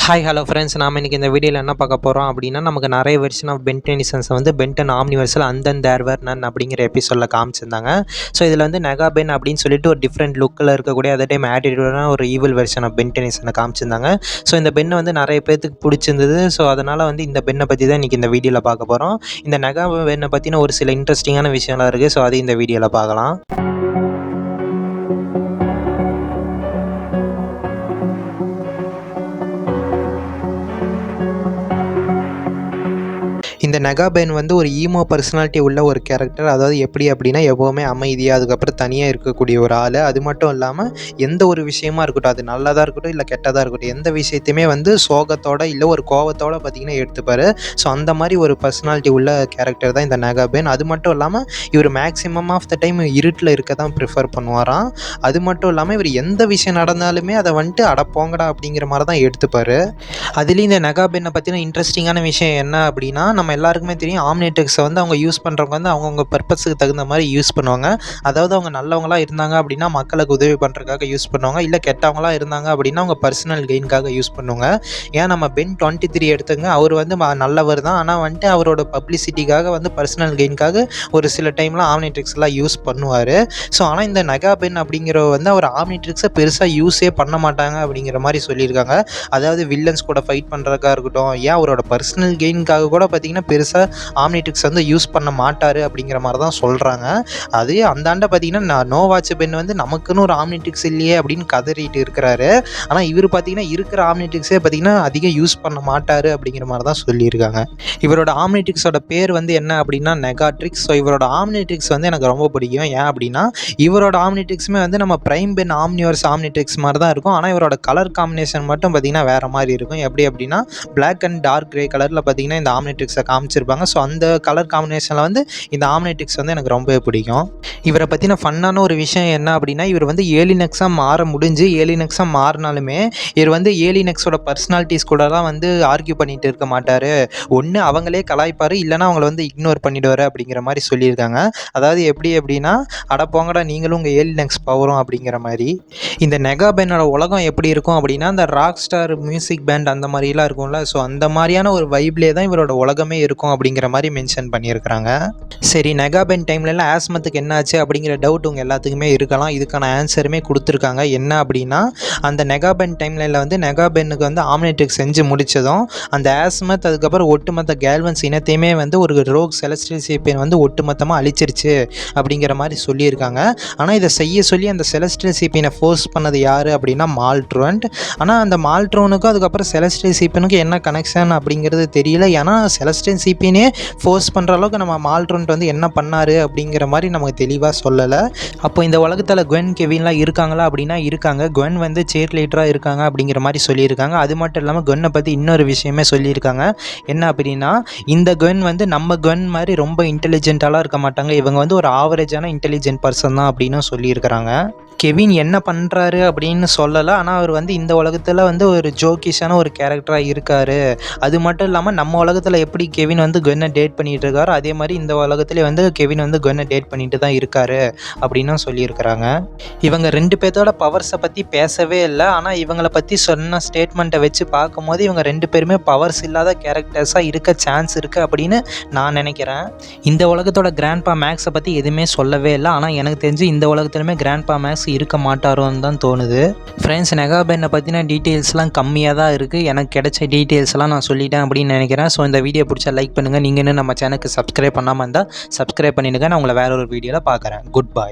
Hello friends. நாம் இன்றைக்கி இந்த வீடியோவில் என்ன பார்க்க போகிறோம் அப்படின்னா, நமக்கு நிறைய வெர்ஷன் ஆஃப் பென் டென்னிசன்ஸை வந்து பென் 10 ஆம்னிவர்ஸில் அந்தன் தேர் வர் நன் அப்படிங்கிற எபிசோடில் காமிச்சிருந்தாங்க. ஸோ இதில் வந்து நெகா பென் அப்படின்னு சொல்லிட்டு ஒரு டிஃப்ரெண்ட் லுக்கில் இருக்கக்கூடிய அதே டைம் ஆட்டிடியூடான ஒரு ஈவில் வெர்ஷன் ஆஃப் பென் டென்னிசனை காமிச்சிருந்தாங்க. ஸோ இந்த பென்னை வந்து நிறைய பேர்த்துக்கு பிடிச்சிருந்தது. ஸோ அதனால் வந்து இந்த பென்னை பற்றி தான் இன்றைக்கி இந்த வீடியோவில் பார்க்க போகிறோம். இந்த நெகா பென்னை பற்றின ஒரு சில இன்ட்ரெஸ்டிங்கான விஷயம்லாம் இருக்குது. ஸோ அது இந்த வீடியோவில் பார்க்கலாம். இந்த நெகா பென் வந்து ஒரு ஈமோ பர்சனாலிட்டி உள்ள ஒரு கேரக்டர். அதாவது எப்படி அப்படின்னா, எப்போவுமே அமைதியாக அதுக்கப்புறம் தனியாக இருக்கக்கூடிய ஒரு ஆள். அது மட்டும் இல்லாமல் எந்த ஒரு விஷயமா இருக்கட்டும், அது நல்லதாக இருக்கட்டும் இல்லை கெட்டதாக இருக்கட்டும், எந்த விஷயத்தையுமே வந்து சோகத்தோட இல்லை ஒரு கோவத்தோடு பார்த்திங்கன்னா எடுத்துப்பார். ஸோ அந்த மாதிரி ஒரு பர்சனாலிட்டி உள்ள கேரக்டர் தான் இந்த நெகா பென். அது மட்டும் இல்லாமல் இவர் மேக்ஸிமம் ஆஃப் த டைம் இருட்டில் இருக்க தான் ப்ரிஃபர் பண்ணுவாராம். அது மட்டும் இல்லாமல் இவர் எந்த விஷயம் நடந்தாலுமே அதை வந்துட்டு அடப்போங்கடா அப்படிங்கிற மாதிரி தான் எடுத்துப்பார். அதுலேயும் இந்த நெகா பென்னை பற்றின இன்ட்ரெஸ்டிங்கான விஷயம் என்ன அப்படின்னா, நம்ம எல்லாருக்குமே தெரியும் ஆம்னிட்ரிக்ஸை வந்து அவங்க யூஸ் பண்ணுறவங்க வந்து அவங்கவுங்க பர்பஸுக்கு தகுந்த மாதிரி யூஸ் பண்ணுவாங்க. அதாவது அவங்க நல்லவங்களாக இருந்தாங்க அப்படின்னா மக்களுக்கு உதவி பண்ணுறதுக்காக யூஸ் பண்ணுவாங்க. இல்லை கெட்டவங்களாக இருந்தாங்க அப்படின்னா அவங்க பர்சனல் கெயின்காக யூஸ் பண்ணுவாங்க. ஏன் நம்ம பென் 23 எடுத்துங்க, அவர் வந்து நல்லவர் தான். ஆனால் வந்துட்டு அவரோட பப்ளிசிட்டிக்காக வந்து பர்சனல் கெயின்காக ஒரு சில டைம்லாம் ஆம்னிட்ரிக்ஸ்லாம் யூஸ் பண்ணுவார். ஸோ ஆனால் இந்த நெகா பென் அப்படிங்கிறவ வந்து அவர் ஆம்னிட்ரிக்ஸை பெருசாக யூஸே பண்ண மாட்டாங்க அப்படிங்கிற மாதிரி சொல்லியிருக்காங்க. அதாவது வில்லன்ஸ் கூட ஃபைட் பண்ணுறதுக்காக இருக்கட்டும், ஏன் அவரோட பர்சனல் கெயின்காக கூட பார்த்திங்கன்னா பெருசாக ஆம்னிட்ரிக்ஸ் வந்து யூஸ் பண்ண மாட்டார் அப்படிங்கிற மாதிரி தான் சொல்கிறாங்க. அதே அந்தாண்ட பார்த்திங்கன்னா நோ வாட்ச் பென் வந்து நமக்குன்னு ஒரு ஆம்னிட்ரிக்ஸ் இல்லையே அப்படின்னு கதறிட்டு இருக்கிறாரு. ஆனால் இவர் பார்த்திங்கன்னா இருக்கிற ஆம்னிட்ரிக்ஸே பார்த்திங்கன்னா அதிகம் யூஸ் பண்ண மாட்டார் அப்படிங்கிற மாதிரி தான் சொல்லியிருக்காங்க. இவரோட ஆம்னிட்ரிக்ஸோட பேர் வந்து என்ன அப்படின்னா நெகாட்ரிக்ஸ். ஸோ இவரோட ஆம்னிட்ரிக்ஸ் வந்து எனக்கு ரொம்ப பிடிக்கும். ஏன் அப்படின்னா இவரோட ஆம்னிட்ரிக்ஸுமே வந்து நம்ம பிரைம் பென் ஆம்னிவர்ஸ் ஆம்னிட்ரிக்ஸ் மாதிரி தான் இருக்கும். ஆனால் இவரோட கலர் காம்பினேஷன் மட்டும் பார்த்திங்கன்னா வேறு மாதிரி இருக்கும். எப்படி அப்படின்னா பிளாக் அண்ட் டார்க் கிரே கலரில் பார்த்திங்கன்னா இந்த ஆம்னிட்ரிக்ஸை காமிச்சிருப்பாங்க. ஸோ அந்த கலர் காம்பினேஷனில் வந்து இந்த ஆம்னிட்ரிக்ஸ் வந்து எனக்கு ரொம்பவே பிடிக்கும். இவரை பற்றின ஃபன்னான ஒரு விஷயம் என்ன அப்படின்னா, இவர் வந்து ஏலினெக்ஸாக மாற முடிஞ்சு ஏலினெக்ஸாக மாறினாலுமே இவர் வந்து ஏலினெக்ஸோட பர்சனாலிட்டிஸ் கூட தான் வந்து ஆர்கியூ பண்ணிட்டு இருக்க மாட்டார். ஒன்று அவங்களே கலாய்ப்பார், இல்லைனா அவங்கள வந்து இக்னோர் பண்ணிடுவார் அப்படிங்கிற மாதிரி சொல்லியிருக்காங்க. அதாவது எப்படி அப்படின்னா அடப்போங்கடா நீங்களும் உங்கள் ஏலினெக்ஸ் பவரும் அப்படிங்கிற மாதிரி. இந்த நெகா பென்னோட உலகம் எப்படி இருக்கும் அப்படின்னா, இந்த ராக் ஸ்டார் மியூசிக் பேண்ட் அந்த மாதிரிலாம் இருக்கும்ல, ஸோ அந்த மாதிரியான ஒரு வைப்லேயே தான் இவரோட உலகமே இருக்கும் அப்படிங்கிற மாதிரி மென்ஷன் பண்ணியிருக்கிறாங்க. சரி, நெகா பென் டைம்லலாம் ஆஸ்மத்துக்கு என்ன ஆச்சு அப்படிங்கிற டவுட் உங்கள் எல்லாத்துக்குமே இருக்கலாம். இதுக்கான ஆன்சருமே கொடுத்துருக்காங்க. என்ன அப்படின்னா, அந்த நெகா பென் டைம்லைனில் வந்து நெகா பென்னுக்கு வந்து ஆம்னிட்ரிக்ஸ் செஞ்சு முடித்ததும் அந்த ஆஸ்மத் அதுக்கப்புறம் ஒட்டுமொத்த கேல்வன்ஸ் இனத்தையுமே வந்து ஒரு ரோக் செலஸ்டியல் சேப்பியன் வந்து ஒட்டுமொத்தமாக அழிச்சிருச்சு அப்படிங்கிற மாதிரி சொல்லியிருக்காங்க. ஆனால் இதை செய்ய சொல்லி அந்த செலஸ்டியல் சேப்பியனை ஃபோர்ஸ் பண்ணது யார் அப்படின்னா மால்ட்ரோன்ட். ஆனால் அந்த மால்ட்ரோனுக்கும் அதுக்கப்புறம் செலஸ்டியல் சேப்பியனுக்கும் என்ன கனெக்ஷன் அப்படிங்கிறது தெரியல. ஏன்னா செலஸ்டியல் சேப்பியனே ஃபோர்ஸ் பண்ணுற அளவுக்கு நம்ம மால்ட்ரோன்ட் வந்து என்ன பண்ணார் அப்படிங்கிற மாதிரி நமக்கு தெளிவாக சொல்லலை. அப்போ இந்த உலகத்தில் குவென் கெவின்லாம் இருக்காங்களா அப்படின்னா இருக்காங்க. குவென் வந்து சேர் லீடராக இருக்காங்க அப்படிங்கிற மாதிரி சொல்லியிருக்காங்க. அது மட்டும் இல்லாமல் குவென்னை பற்றி இன்னொரு விஷயமே சொல்லியிருக்காங்க. என்ன அப்படின்னா, இந்த குவென் வந்து நம்ம குவென் மாதிரி ரொம்ப இன்டெலிஜென்ட்டாலாம் இருக்க மாட்டாங்க. இவங்க வந்து ஒரு ஆவரேஜான இன்டெலிஜென்ட் பர்சன் தான் அப்படின்னு சொல்லியிருக்கிறாங்க. கெவின் என்ன பண்ணுறாரு அப்படின்னு சொல்லலை. ஆனால் அவர் வந்து இந்த உலகத்தில் வந்து ஒரு ஜோக்கிஷான ஒரு கேரக்டராக இருக்கார். அது மட்டும் இல்லாமல் நம்ம உலகத்தில் எப்படி கெவின் வந்து குவென்னை டேட் பண்ணிகிட்டு இருக்காரோ அதே மாதிரி இந்த உலகத்துலேயே வந்து கெவின் வந்து குவென்னை டேட் பண்ணிட்டு தான் இருக்கார் அப்படின்னு சொல்லியிருக்கிறாங்க. இவங்க ரெண்டு பேர்த்தோட பவர்ஸை பற்றி பேசவே இல்லை. ஆனால் இவங்களை பற்றி சொன்ன ஸ்டேட்மெண்ட்டை வச்சு பார்க்கும்போது இவங்க ரெண்டு பேருமே பவர்ஸ் இல்லாத கேரக்டர்ஸாக இருக்க சான்ஸ் இருக்குது அப்படின்னு நான் நினைக்கிறேன். இந்த உலகத்தோட கிராண்ட்பா மேக்ஸை பற்றி எதுவுமே சொல்லவே இல்லை. ஆனால் எனக்கு தெரிஞ்சு இந்த உலகத்துலையுமே கிராண்ட்பா மேக்ஸ் இருக்க மாட்டாரோன்னு தான் தோணுது. ஃப்ரெண்ட்ஸ், நெகா பென்னை பற்றின டீட்டெயில்ஸ்லாம் கம்மியாக தான் இருக்குது. எனக்கு கிடைச்ச டீட்டெயில்ஸ்லாம் நான் சொல்லிட்டேன் அப்படின்னு நினைக்கிறேன். ஸோ இந்த வீடியோ பிடிச்சா லைக் பண்ணுங்கள். நீங்கள் இன்னும் நம்ம சேனலுக்கு சப்ஸ்கிரைப் பண்ணாமல் இருந்தால் சப்ஸ்கிரைப் பண்ணிடுங்க. நான் உங்களை வேற ஒரு வீடியோவில் பார்க்குறேன். Good bye.